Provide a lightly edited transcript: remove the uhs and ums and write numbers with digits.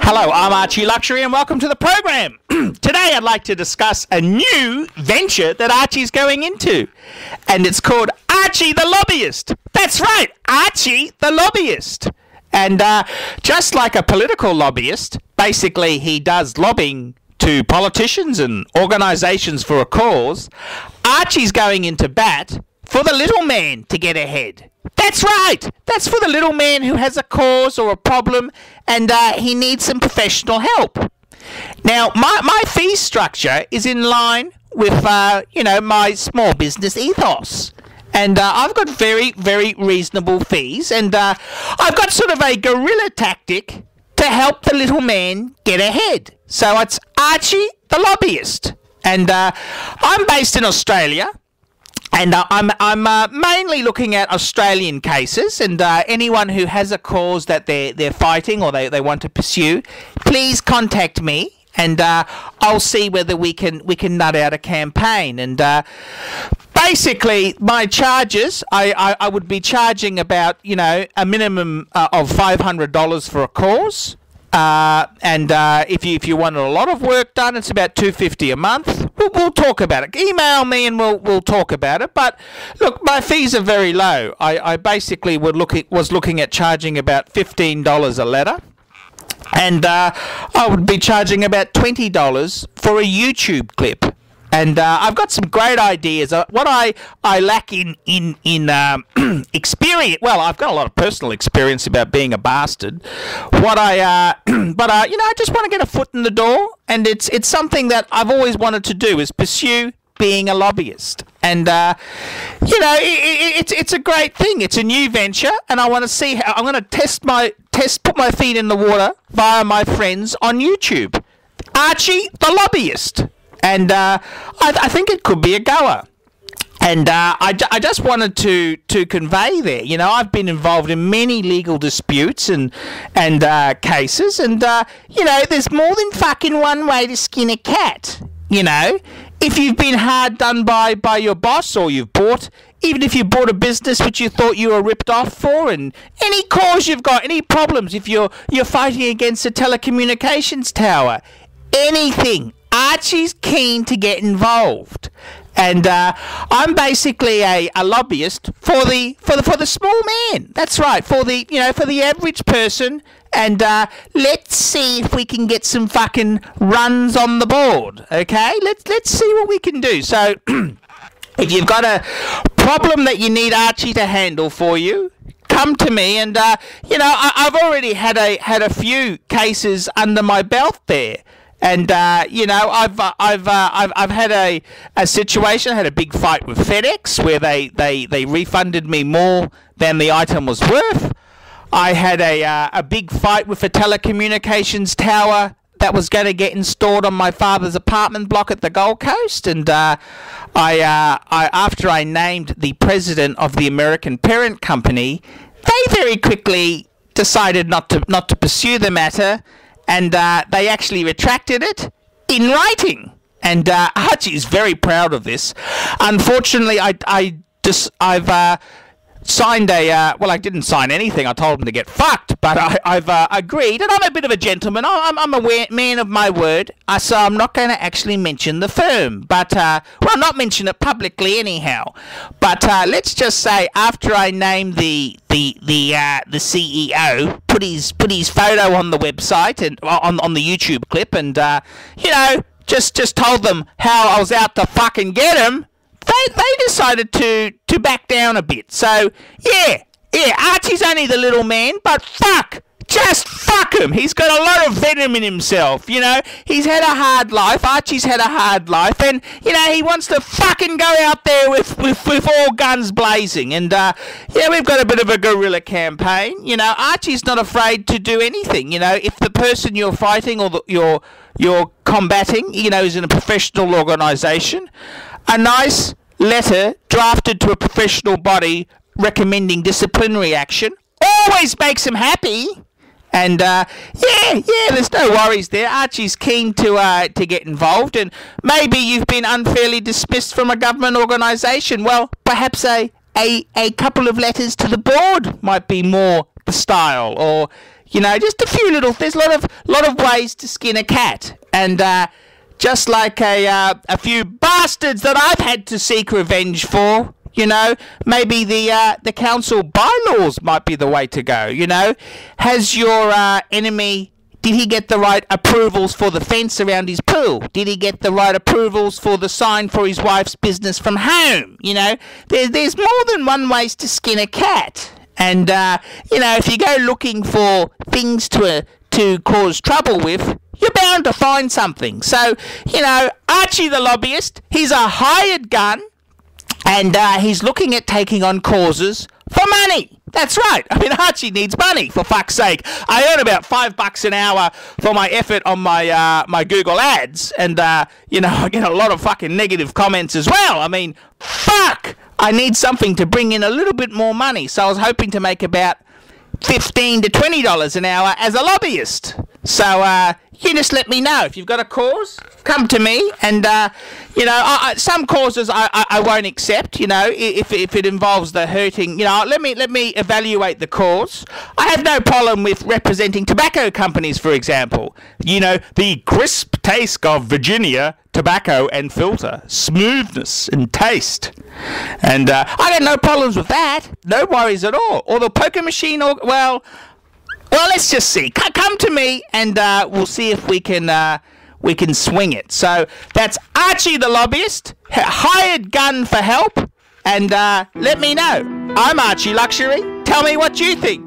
Hello, I'm Archie Luxury and welcome to the program. Today I'd like to discuss a new venture that Archie's going into, and it's called Archie the Lobbyist. That's right, Archie the Lobbyist. And just like a political lobbyist, basically he does lobbying to politicians and organisations for a cause. Archie's going into bat for the little man to get ahead. That's right. That's for the little man who has a cause or a problem and he needs some professional help. Now, my fee structure is in line with, my small business ethos. And I've got very, very reasonable fees. And I've got sort of a guerrilla tactic to help the little man get ahead. So it's Archie the Lobbyist. And I'm based in Australia. And I'm mainly looking at Australian cases, and anyone who has a cause that they're fighting or they want to pursue, please contact me, and I'll see whether we can nut out a campaign. And basically, my charges, I would be charging about a minimum of $500 for a cause. And if you wanted a lot of work done, it's about $250 a month. We'll talk about it. Email me and we'll talk about it. But look, my fees are very low. I basically was looking at charging about $15 a letter, and I would be charging about $20 for a YouTube clip. And I've got some great ideas. What I lack in experience, well, I've got a lot of personal experience about being a bastard. But I just want to get a foot in the door, and it's something that I've always wanted to do, is pursue being a lobbyist. And it's a great thing. It's a new venture, and I want to see how I'm going to put my feet in the water via my friends on YouTube. Archie the Lobbyist. And I think it could be a goer. And I just wanted to convey there, I've been involved in many legal disputes and cases, and there's more than fucking one way to skin a cat. If you've been hard done by your boss, or even if you bought a business which you thought you were ripped off for, and any cause you've got, any problems, if you're fighting against a telecommunications tower, anything. Archie's keen to get involved, and I'm basically a lobbyist for the small man. That's right, for the average person. And let's see if we can get some fucking runs on the board. Okay, let's see what we can do. So, if you've got a problem that you need Archie to handle for you, come to me. And I've already had a few cases under my belt there. And I've had a situation. I had a big fight with FedEx where they refunded me more than the item was worth. I had a big fight with a telecommunications tower that was going to get installed on my father's apartment block at the Gold Coast. And after I named the president of the American parent company, they very quickly decided not to pursue the matter. And they actually retracted it in writing. And Archie is very proud of this. Unfortunately, I've signed well, I didn't sign anything. I told him to get fucked. But I've agreed. And I'm a bit of a gentleman. I'm a man of my word. So I'm not going to actually mention the firm. But, not mention it publicly anyhow. But let's just say after I named the CEO, put his photo on the website and on the YouTube clip, and just told them how I was out to fucking get him. They decided to back down a bit. So yeah, Archie's only the little man, but just fuck him. He's got a lot of venom in himself, He's had a hard life. Archie's had a hard life, and he wants to fucking go out there with all guns blazing. And we've got a bit of a guerrilla campaign. Archie's not afraid to do anything. If the person you're fighting or you're combating, is in a professional organisation, a nice letter drafted to a professional body recommending disciplinary action always makes him happy. And there's no worries there. Archie's keen to get involved, and maybe you've been unfairly dismissed from a government organisation. Well, perhaps a couple of letters to the board might be more the style, or You know, just a few little. There's a lot of ways to skin a cat, and just like a few bastards that I've had to seek revenge for. You know, maybe the council bylaws might be the way to go. You know, has your enemy? Did he get the right approvals for the fence around his pool? Did he get the right approvals for the sign for his wife's business from home? You know, there's more than one ways to skin a cat. And, you know, if you go looking for things to cause trouble with, you're bound to find something. So, you know, Archie the Lobbyist, he's a hired gun, and he's looking at taking on causes for money. That's right. I mean, Archie needs money, for fuck's sake. I earn about $5 an hour for my effort on my my Google ads, and you know, I get a lot of fucking negative comments as well. I mean, fuck! I need something to bring in a little bit more money, so I was hoping to make about $15 to $20 an hour as a lobbyist. So you just let me know if you've got a cause. Come to me, and you know, some causes I won't accept. You know, if it involves the hurting. You know, let me evaluate the cause. I have no problem with representing tobacco companies, for example. You know, the crisp taste of Virginia tobacco and filter, smoothness and taste, and I got no problems with that. No worries at all. Or the poker machine, or well, let's just see. Come to me, and we'll see if we can swing it. So that's Archie the Lobbyist, hired gun for help, and let me know. I'm Archie Luxury. Tell me what you think.